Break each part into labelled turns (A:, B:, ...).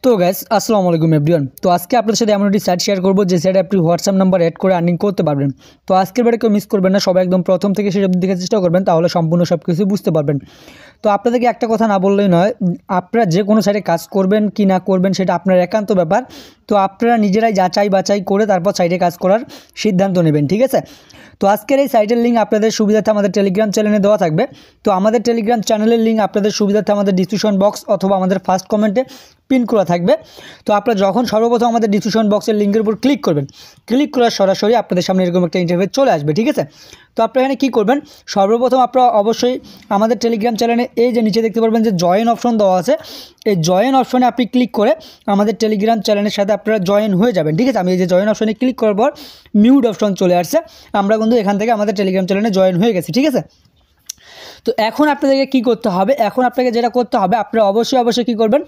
A: তো গাইস আসসালামু আলাইকুম এভরিওয়ান। তো আজকে আপনাদের সাথে এমন একটি সাইট শেয়ার করব যে সাইটে আপনি হোয়াটসঅ্যাপ নাম্বার অ্যাড করে আর্নিং করতে পারবেন। তো আজকের বারে কেউ মিস করবেন না, সবাই একদম প্রথম থেকে শেষ অবধি দেখার চেষ্টা করবেন, তাহলে সম্পূর্ণ সব কিছু বুঝতে পারবেন। তো আপনাদেরকে একটা কথা না বললেই নয়, আপনারা যে কোনো সাইটে কাজ করবেন কি না করবেন সেটা আপনার একান্ত ব্যাপার। তো আপনারা নিজেরাই যাচাই বাছাই করে তারপর সাইটে কাজ করার সিদ্ধান্ত নেবেন, ঠিক আছে। তো আজকের এই সাইটের লিঙ্ক আপনাদের সুবিধার্থে আমাদের টেলিগ্রাম চ্যানেলে দেওয়া থাকবে। তো আমাদের টেলিগ্রাম চ্যানেলের লিঙ্ক আপনাদের সুবিধার্থে আমাদের ডিসক্রিপশন বক্স অথবা আমাদের ফার্স্ট কমেন্টে পিন করা থাকবে। তো আপনারা যখন সর্বপ্রথম আমাদের ডিসক্রিপশন বক্সের লিঙ্কের উপর ক্লিক করবেন, ক্লিক করার সরাসরি আপনাদের সামনে এরকম একটা ইন্টারফেস চলে আসবে, ঠিক আছে। তো আপনারা এখানে কী করবেন, সর্বপ্রথম আপনারা অবশ্যই আমাদের টেলিগ্রাম চ্যানেলে এই যে নিচে দেখতে পারবেন যে জয়েন অপশন দেওয়া আছে, এই জয়েন অপশনে আপনি ক্লিক করে আমাদের টেলিগ্রাম চ্যানেলের সাথে আপনারা জয়েন হয়ে যাবেন, ঠিক আছে। আমি এই যে জয়েন অপশনে ক্লিক করার পর মিউট অপশন চলে আসছে, আমরা কিন্তু এখান থেকে আমাদের টেলিগ্রাম চ্যানেলে জয়েন হয়ে গেছি, ঠিক আছে। তো এখন আপনাদেরকে কী করতে হবে, এখন আপনাকে যেটা করতে হবে, আপনারা অবশ্যই কী করবেন,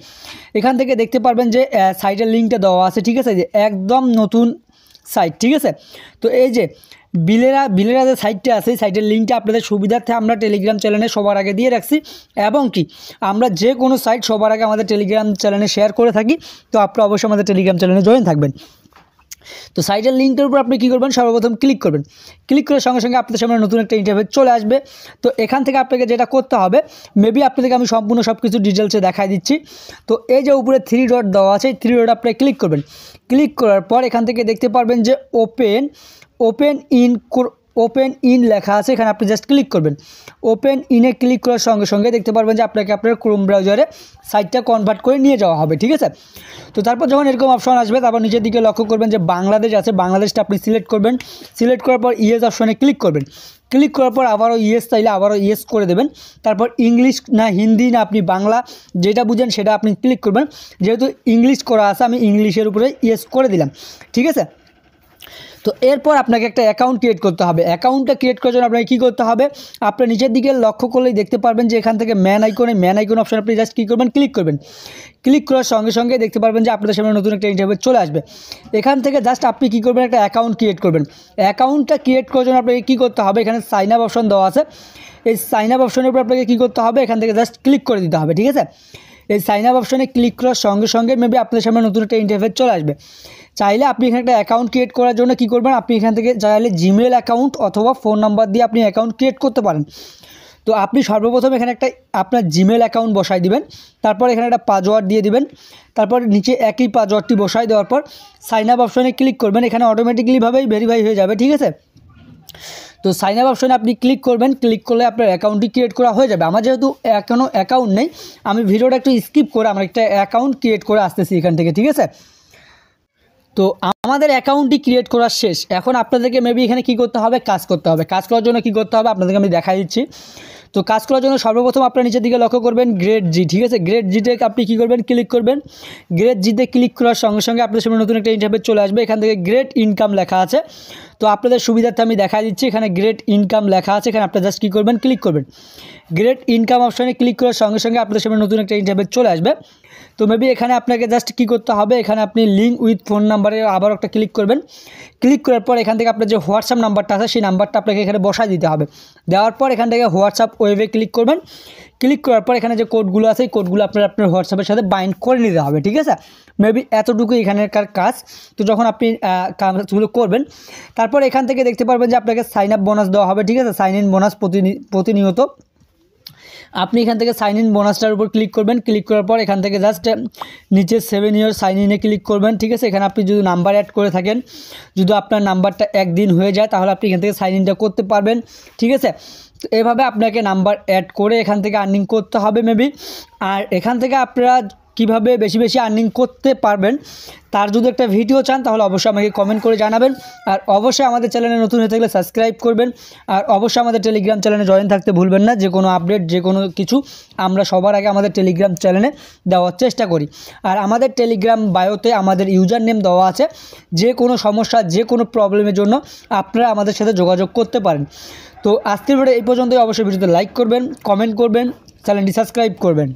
A: এখান থেকে দেখতে পারবেন যে সাইটের লিঙ্কটা দেওয়া আছে, ঠিক আছে, যে একদম নতুন সাইট, ঠিক আছে। তো এই যে বিলেরা যে সাইটটা আছে, এই সাইটের লিঙ্কটা আপনাদের সুবিধার্থে আমরা টেলিগ্রাম চ্যানেলে সবার আগে দিয়ে রাখছি, এবং কি আমরা যে কোনো সাইট সবার আগে আমাদের টেলিগ্রাম চ্যানেলে শেয়ার করে থাকি। তো আপনারা অবশ্যই আমাদের টেলিগ্রাম চ্যানেলে জয়েন থাকবেন। তো সাইটের লিঙ্কটার উপর আপনি কী করবেন, সর্বপ্রথম ক্লিক করবেন। ক্লিক করার সঙ্গে সঙ্গে আপনাদের সামনে নতুন একটা ইন্টারফেস চলে আসবে। তো এখান থেকে আপনাকে যেটা করতে হবে, মেবি আপনাদেরকে আমি সম্পূর্ণ সব কিছু ডিটেলসে দেখাই দিচ্ছি। তো এই যে উপরে 3 ডট দেওয়া আছে, 3 ডট আপনি ক্লিক করবেন। ক্লিক করার পর এখান থেকে দেখতে পারবেন যে ওপেন ইন লেখা আছে, এখানে আপনি জাস্ট ক্লিক করবেন। ওপেন ইনে ক্লিক করার সঙ্গে সঙ্গে দেখতে পারবেন যে আপনাকে আপনার ক্রোম ব্রাউজারে সাইটটা কনভার্ট করে নিয়ে যাওয়া হবে, ঠিক আছে। তো তারপর যখন এরকম অপশন আসবে, তারপর নিচের দিকে লক্ষ্য করবেন যে বাংলাদেশ আছে, বাংলাদেশটা আপনি সিলেক্ট করবেন। সিলেক্ট করার পর ইয়েস অপশনে ক্লিক করবেন। ক্লিক করার পর আবারও ইয়েস চাইলে আবারও ইয়েস করে দেবেন। তারপর ইংলিশ না হিন্দি না আপনি বাংলা যেটা বুঝেন সেটা আপনি ক্লিক করবেন। যেহেতু ইংলিশ করা আছে, আমি ইংলিশের উপরে ইয়েস করে দিলাম, ঠিক আছে। তো এরপর আপনাকে একটা অ্যাকাউন্ট ক্রিয়েট করতে হবে। অ্যাকাউন্টটা ক্রিয়েট করার জন্য আপনাকে কী করতে হবে, আপনার নিচের দিকে লক্ষ্য করলেই দেখতে পারবেন যে এখান থেকে ম্যান আইকন অপশন আপনি জাস্ট কী করবেন, ক্লিক করবেন। ক্লিক করার সঙ্গে সঙ্গে দেখতে পারবেন যে আপনাদের সামনে নতুন একটা ইন্টারফেস চলে আসবে। এখান থেকে জাস্ট আপনি কী করবেন, একটা অ্যাকাউন্ট ক্রিয়েট করবেন। অ্যাকাউন্টটা ক্রিয়েট করার জন্য আপনাকে কী করতে হবে, এখানে সাইন আপ অপশন দেওয়া আছে, এই সাইন আপ অপশনের উপর আপনাকে কী করতে হবে, এখান থেকে জাস্ট ক্লিক করে দিতে হবে, ঠিক আছে। এই সাইন আপ অপশনে ক্লিক করার সঙ্গে সঙ্গে মেবি আপনাদের সামনে নতুন একটা ইন্টারফেস চলে আসবে। চাইলে আপনি এখানে একটা অ্যাকাউন্ট ক্রিয়েট করার জন্য কী করবেন, আপনি এখান থেকে চাইলে জিমেল অ্যাকাউন্ট অথবা ফোন নাম্বার দিয়ে আপনি অ্যাকাউন্ট ক্রিয়েট করতে পারেন। তো আপনি সর্বপ্রথম এখানে একটা আপনার জিমেল অ্যাকাউন্ট বসাই দিবেন, তারপর এখানে একটা পাসওয়ার্ড দিয়ে দিবেন, তারপর নিচে একই পাসওয়ার্ডটি বসাই দেওয়ার পর সাইন আপ অপশনে ক্লিক করবেন। এখানে অটোমেটিকলিভাবেই ভেরিফাই হয়ে যাবে, ঠিক আছে। তো সাইন আপ অপশনে আপনি ক্লিক করবেন। ক্লিক করলে আপনার অ্যাকাউন্টটি ক্রিয়েট করা হয়ে যাবে। আমার যেহেতু এখনও অ্যাকাউন্ট নেই, আমি ভিডিওটা একটু স্কিপ করে আমার একটা অ্যাকাউন্ট ক্রিয়েট করে আসতেছি এখান থেকে, ঠিক আছে। তো আমাদের অ্যাকাউন্টটি ক্রিয়েট করা শেষ। এখন আপনাদেরকে মেবি এখানে কী করতে হবে, কাজ করতে হবে। কাজ করার জন্য কী করতে হবে আপনাদেরকে আমি দেখাই দিচ্ছি। তো কাজ করার জন্য সর্বপ্রথম আপনার নিচের দিকে লক্ষ্য করবেন গ্রেড জি, ঠিক আছে। গ্রেড জিতে আপনি কী করবেন, ক্লিক করবেন। গ্রেড জিতে ক্লিক করার সঙ্গে সঙ্গে আপনাদের সামনে নতুন একটা ইন্টারফেস চলে আসবে। এখান থেকে গ্রেড ইনকাম লেখা আছে। তো আপনাদের সুবিধার্থে আমি দেখাই দিচ্ছি, এখানে গ্রেড ইনকাম লেখা আছে, এখানে আপনারা জাস্ট কী করবেন, ক্লিক করবেন। গ্রেড ইনকাম অপশনে ক্লিক করার সঙ্গে সঙ্গে আপনাদের সামনে নতুন একটা ইন্টারফেস চলে আসবে। তো মেবি এখানে আপনাকে জাস্ট কী করতে হবে, এখানে আপনি লিঙ্ক উইথ ফোন নাম্বারে আবার একটা ক্লিক করবেন। ক্লিক করার পর এখান থেকে আপনার যে হোয়াটসঅ্যাপ নাম্বারটা আছে সেই নাম্বারটা আপনাকে এখানে বসায় দিতে হবে। দেওয়ার পর এখান থেকে হোয়াটসঅ্যাপ ওয়েবে ক্লিক করবেন। ক্লিক করার পর এখানে যে কোডগুলো আছে এই কোডগুলো আপনার হোয়াটসঅ্যাপের সাথে বাইন্ড করে নিতে হবে, ঠিক আছে। মেবি এতটুকু এখানকার কাজ। তো যখন আপনি কাজগুলো করবেন, তারপর এখান থেকে দেখতে পারবেন যে আপনাকে সাইন আপ বোনাস দেওয়া হবে, ঠিক আছে। সাইন ইন বোনাস প্রতিনিয়ত আপনি এখান থেকে সাইন ইন বোনাসটার উপর ক্লিক করবেন। ক্লিক করার পর এখান থেকে জাস্ট নিচে 7 ইয়ার সাইন ইনে ক্লিক করবেন, ঠিক আছে। এখানে আপনি যদি নাম্বার অ্যাড করে থাকেন, যদি আপনার নাম্বারটা একদিন হয়ে যায় তাহলে আপনি এখান থেকে সাইন ইনটা করতে পারবেন, ঠিক আছে। তো এভাবে আপনাকে নাম্বার অ্যাড করে এখান থেকে আর্নিং করতে হবে মেবি। আর এখান থেকে আপনারা কীভাবে বেশি বেশি আর্নিং করতে পারবেন তার যদি একটা ভিডিও চান তাহলে অবশ্যই আমাকে কমেন্ট করে জানাবেন। আর অবশ্যই আমাদের চ্যানেলে নতুন হয়ে থাকলে সাবস্ক্রাইব করবেন। আর অবশ্যই আমাদের টেলিগ্রাম চ্যানেলে জয়েন থাকতে ভুলবেন না। যে কোনো আপডেট যে কোনো কিছু আমরা সবার আগে আমাদের টেলিগ্রাম চ্যানেলে দেওয়ার চেষ্টা করি। আর আমাদের টেলিগ্রাম বায়োতে আমাদের ইউজার নেম দেওয়া আছে। যে কোনো সমস্যা যে কোনো প্রবলেমের জন্য আপনারা আমাদের সাথে যোগাযোগ করতে পারেন। তো আজকের ভিডিও এই পর্যন্তই। অবশ্যই ভিডিওতে লাইক করবেন, কমেন্ট করবেন, চ্যানেলটি সাবস্ক্রাইব করবেন।